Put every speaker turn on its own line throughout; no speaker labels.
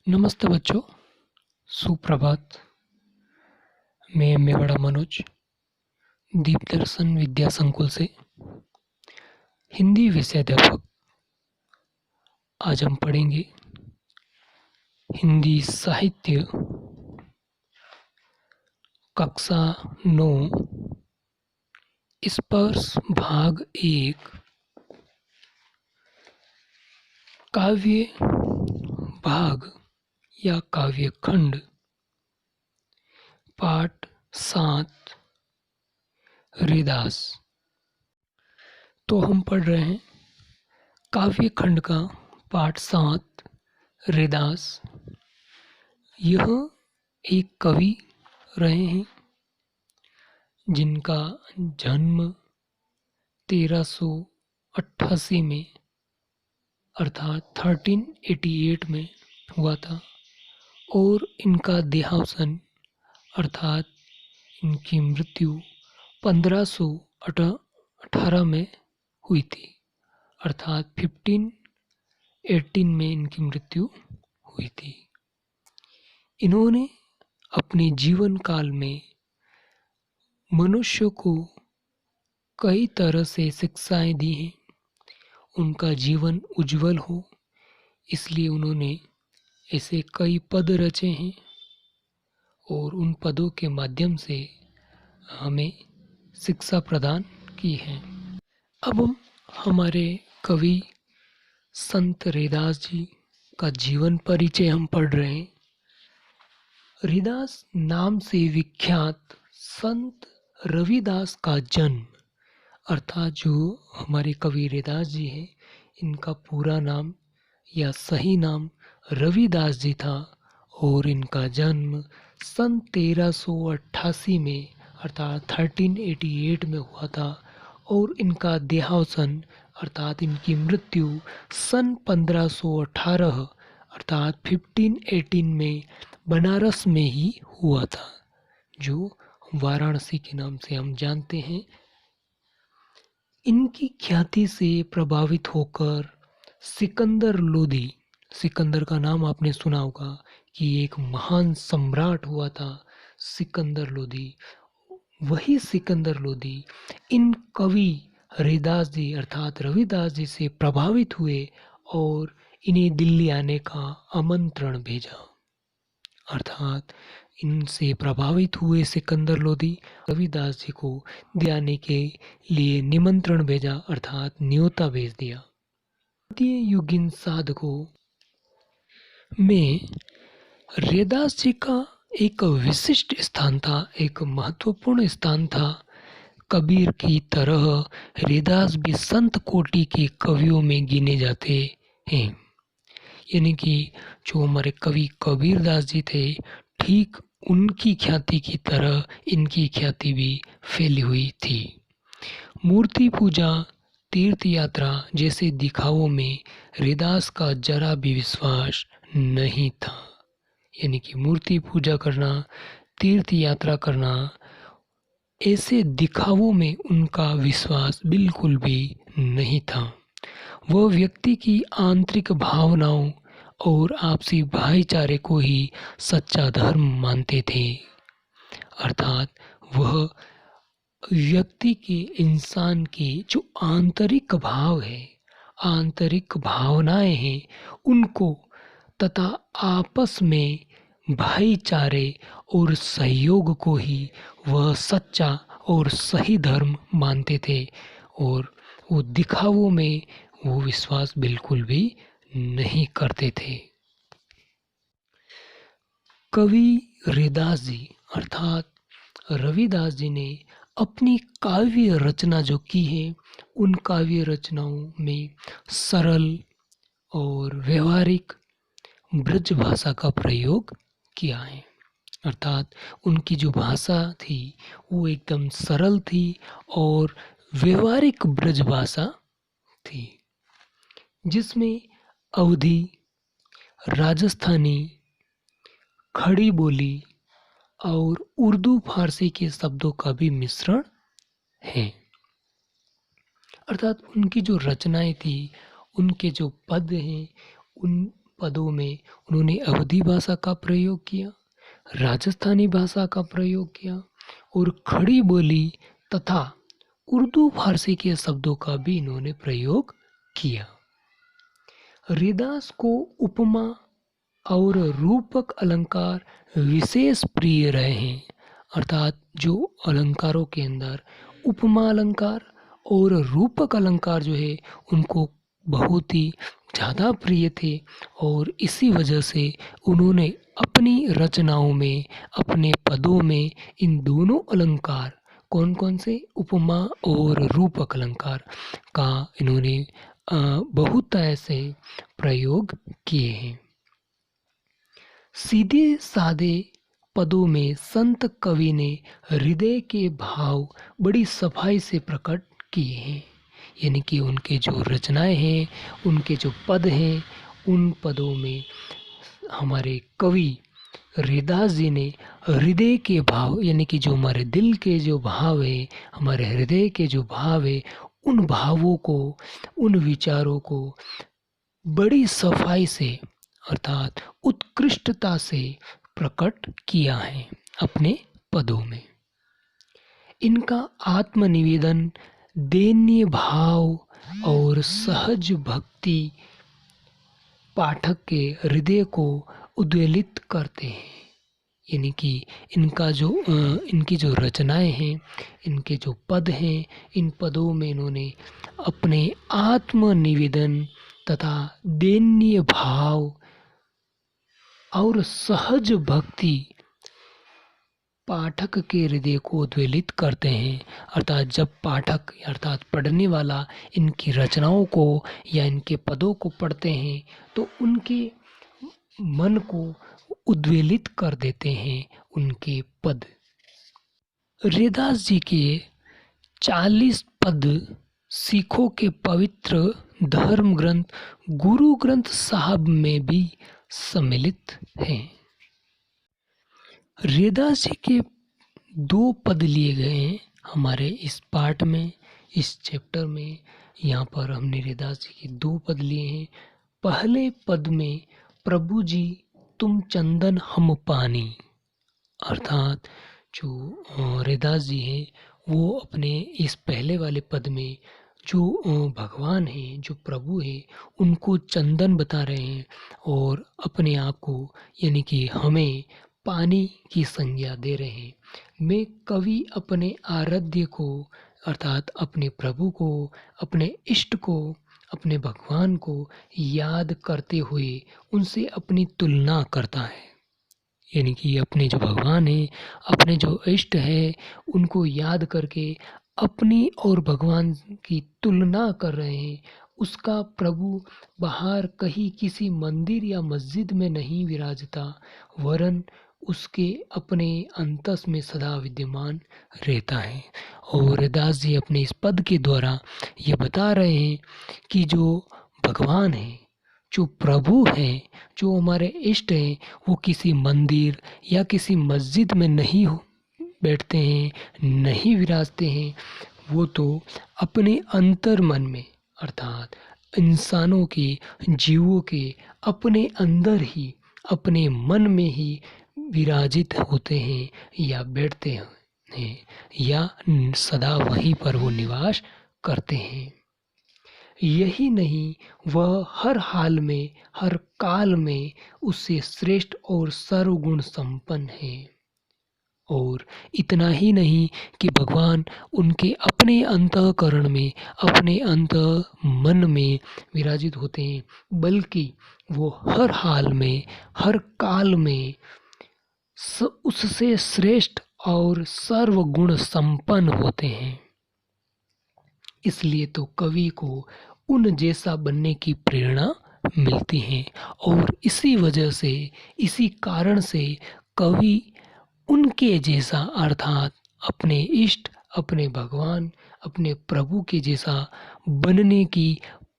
नमस्ते बच्चों, सुप्रभात। मैं मेवाड़ा मनोज दीप दर्शन विद्या संकुल से हिंदी विषयाध्यापक। आज हम पढ़ेंगे हिंदी साहित्य कक्षा 9 स्पर्श भाग 1 काव्य भाग या काव्य खंड पाठ 7 हरिदास। तो हम पढ़ रहे हैं काव्य खंड का पाठ 7 हरिदास। यह एक कवि रहे हैं जिनका जन्म 1388 में अर्थात 1388 में हुआ था और इनका देहावसान अर्थात इनकी मृत्यु 1518 में हुई थी, अर्थात 1518 में इनकी मृत्यु हुई थी। इन्होंने अपने जीवन काल में मनुष्य को कई तरह से शिक्षाएं दी हैं। उनका जीवन उज्जवल हो इसलिए उन्होंने ऐसे कई पद रचे हैं और उन पदों के माध्यम से हमें शिक्षा प्रदान की है। अब हम हमारे कवि संत रविदास जी का जीवन परिचय हम पढ़ रहे हैं। रविदास नाम से विख्यात संत रविदास का जन्म अर्थात जो हमारे कवि रविदास जी हैं, इनका पूरा नाम या सही नाम रविदास जी था और इनका जन्म सन 1388 में अर्थात 1388 में हुआ था और इनका देहावसान अर्थात इनकी मृत्यु सन 1518 अर्थात 1518 में बनारस में ही हुआ था, जो वाराणसी के नाम से हम जानते हैं। इनकी ख्याति से प्रभावित होकर सिकंदर लोदी, सिकंदर का नाम आपने सुना होगा कि एक महान सम्राट हुआ था सिकंदर लोदी। वही सिकंदर लोदी इन कवि हरिदास जी अर्थात रविदास जी से प्रभावित हुए और इन्हें दिल्ली आने का आमंत्रण भेजा। अर्थात इनसे प्रभावित हुए सिकंदर लोदी रविदास जी को दिलाने के लिए निमंत्रण भेजा अर्थात न्योता भेज दिया। भारतीय युगीन साधकों में रविदास जी का एक विशिष्ट स्थान था, एक महत्वपूर्ण स्थान था। कबीर की तरह रविदास भी संत कोटि के कवियों में गिने जाते हैं। यानी कि जो हमारे कवि कबीर दास जी थे, ठीक उनकी ख्याति की तरह इनकी ख्याति भी फैली हुई थी। मूर्ति पूजा, तीर्थ यात्रा जैसे दिखावों में रविदास का जरा भी विश्वास नहीं था। यानी कि मूर्ति पूजा करना, तीर्थ यात्रा करना, ऐसे दिखावों में उनका विश्वास बिल्कुल भी नहीं था। वह व्यक्ति की आंतरिक भावनाओं और आपसी भाईचारे को ही सच्चा धर्म मानते थे। अर्थात वह व्यक्ति के, इंसान के जो आंतरिक भाव है, आंतरिक भावनाएं हैं, उनको तथा आपस में भाईचारे और सहयोग को ही वह सच्चा और सही धर्म मानते थे और वो दिखावों में वो विश्वास बिल्कुल भी नहीं करते थे। कवि रविदास जी अर्थात रविदास जी ने अपनी काव्य रचना जो की है, उन काव्य रचनाओं में सरल और व्यवहारिक ब्रज भाषा का प्रयोग किया है। अर्थात उनकी जो भाषा थी वो एकदम सरल थी और व्यवहारिक ब्रज भाषा थी, जिसमें अवधी, राजस्थानी, खड़ी बोली और उर्दू फारसी के शब्दों का भी मिश्रण है। अर्थात उनकी जो रचनाएं थी, उनके जो पद हैं, उन पदों में उन्होंने अवधी भाषा का प्रयोग किया, राजस्थानी भाषा का प्रयोग किया और खड़ी बोली तथा उर्दू फारसी के शब्दों का भी इन्होंने प्रयोग किया। रैदास को उपमा और रूपक अलंकार विशेष प्रिय रहे हैं, अर्थात जो अलंकारों के अंदर उपमा अलंकार और रूपक अलंकार जो है उनको बहुत ही ज़्यादा प्रिय थे और इसी वजह से उन्होंने अपनी रचनाओं में, अपने पदों में इन दोनों अलंकार, कौन कौन से, उपमा और रूपक अलंकार का इन्होंने बहुत ऐसे प्रयोग किए हैं। सीधे सादे पदों में संत कवि ने हृदय के भाव बड़ी सफाई से प्रकट किए हैं, यानी कि उनके जो रचनाएं हैं, उनके जो पद हैं, उन पदों में हमारे कवि रैदास जी ने हृदय के भाव, यानी कि जो हमारे दिल के जो भाव है, हमारे हृदय के जो भाव है, उन भावों को, उन विचारों को बड़ी सफाई से अर्थात उत्कृष्टता से प्रकट किया है अपने पदों में। इनका आत्मनिवेदन, दयनीय भाव और सहज भक्ति पाठक के हृदय को उद्वेलित करते हैं, यानी कि इनकी जो रचनाएं हैं, इनके जो पद हैं, इन पदों में इन्होंने अपने आत्मनिवेदन तथा दयनीय भाव और सहज भक्ति पाठक के हृदय को उद्वेलित करते हैं। अर्थात जब पाठक अर्थात पढ़ने वाला इनकी रचनाओं को या इनके पदों को पढ़ते हैं तो उनके मन को उद्वेलित कर देते हैं उनके पद। रैदास जी के 40 पद सिखों के पवित्र धर्म ग्रंथ गुरु ग्रंथ साहब में भी सम्मिलित हैं। रैदास जी के 2 पद लिए गए हैं हमारे इस पाठ में, इस चैप्टर में। यहाँ पर हमने रैदास जी के 2 पद लिए हैं। पहले पद में प्रभु जी तुम चंदन हम पानी, अर्थात जो रैदास जी हैं वो अपने इस पहले वाले पद में जो भगवान हैं, जो प्रभु हैं, उनको चंदन बता रहे हैं और अपने आप को यानी कि हमें पानी की संज्ञा दे रहे हैं। मैं कवि अपने आराध्य को अर्थात अपने प्रभु को, अपने इष्ट को, अपने भगवान को याद करते हुए उनसे अपनी तुलना करता है, यानी कि अपने जो भगवान हैं, अपने जो इष्ट है, उनको याद करके अपनी और भगवान की तुलना कर रहे हैं। उसका प्रभु बाहर कहीं किसी मंदिर या मस्जिद में नहीं विराजता, वरन उसके अपने अंतस में सदा विद्यमान रहता है। और रैदास जी अपने इस पद के द्वारा ये बता रहे हैं कि जो भगवान है, जो प्रभु हैं, जो हमारे इष्ट हैं, वो किसी मंदिर या किसी मस्जिद में नहीं बैठते हैं, नहीं विराजते हैं। वो तो अपने अंतर मन में अर्थात इंसानों के, जीवों के अपने अंदर ही, अपने मन में ही विराजित होते हैं या बैठते हैं या सदा वहीं पर वो निवास करते हैं। यही नहीं, वह हर हाल में, हर काल में उससे श्रेष्ठ और सर्वगुण संपन्न है। और इतना ही नहीं कि भगवान उनके अपने अंतःकरण में, अपने अंत मन में विराजित होते हैं, बल्कि वो हर हाल में, हर काल में उससे श्रेष्ठ और सर्वगुण संपन्न होते हैं। इसलिए तो कवि को उन जैसा बनने की प्रेरणा मिलती है और इसी वजह से, इसी कारण से कवि उनके जैसा अर्थात अपने इष्ट, अपने भगवान, अपने प्रभु के जैसा बनने की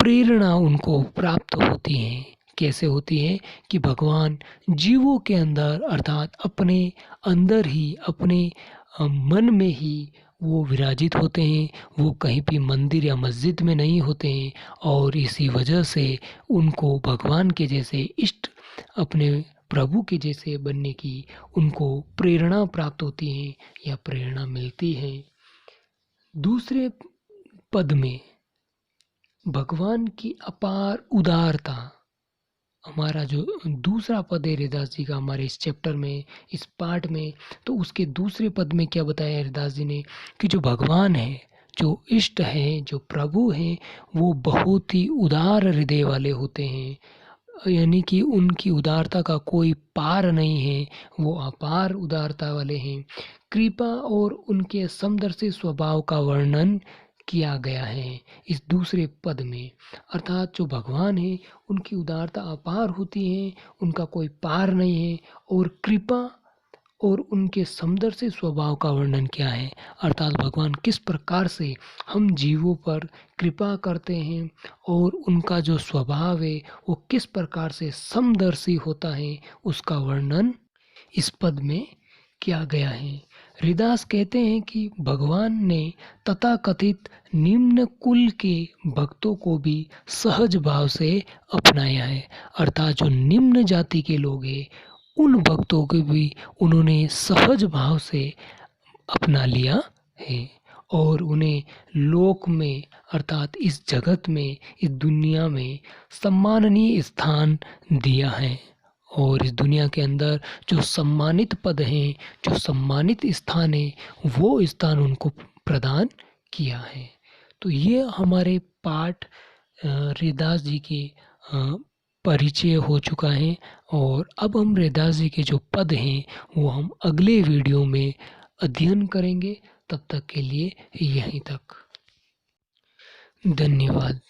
प्रेरणा उनको प्राप्त होती है। कैसे होती है कि भगवान जीवों के अंदर अर्थात अपने अंदर ही, अपने मन में ही वो विराजित होते हैं, वो कहीं भी मंदिर या मस्जिद में नहीं होते हैं और इसी वजह से उनको भगवान के जैसे इष्ट, अपने प्रभु के जैसे बनने की उनको प्रेरणा प्राप्त होती है या प्रेरणा मिलती है। दूसरे पद में भगवान की अपार उदारता, हमारा जो दूसरा पद है हरिदास जी का हमारे इस चैप्टर में, इस पार्ट में, तो उसके दूसरे पद में क्या बताया हरिदास जी ने कि जो भगवान है, जो इष्ट है, जो प्रभु हैं, वो बहुत ही उदार हृदय वाले होते हैं। यानी कि उनकी उदारता का कोई पार नहीं है, वो अपार उदारता वाले हैं। कृपा और उनके समदर्शी स्वभाव का वर्णन किया गया है इस दूसरे पद में। अर्थात जो भगवान है उनकी उदारता अपार होती है, उनका कोई पार नहीं है, और कृपा और उनके समदर्शी स्वभाव का वर्णन किया है। अर्थात भगवान किस प्रकार से हम जीवों पर कृपा करते हैं और उनका जो स्वभाव है वो किस प्रकार से समदर्शी होता है, उसका वर्णन इस पद में किया गया है। हरिदास कहते हैं कि भगवान ने तथाकथित निम्न कुल के भक्तों को भी सहज भाव से अपनाया है। अर्थात जो निम्न जाति के लोग हैं उन भक्तों को भी उन्होंने सहज भाव से अपना लिया है और उन्हें लोक में, अर्थात इस जगत में, इस दुनिया में सम्माननीय स्थान दिया है। और इस दुनिया के अंदर जो सम्मानित पद हैं, जो सम्मानित स्थान है, वो स्थान उनको प्रदान किया है। तो ये हमारे पाठ रैदास जी के परिचय हो चुका है। और अब हम रैदास जी के जो पद हैं वो हम अगले वीडियो में अध्ययन करेंगे। तब तक के लिए यहीं तक। धन्यवाद।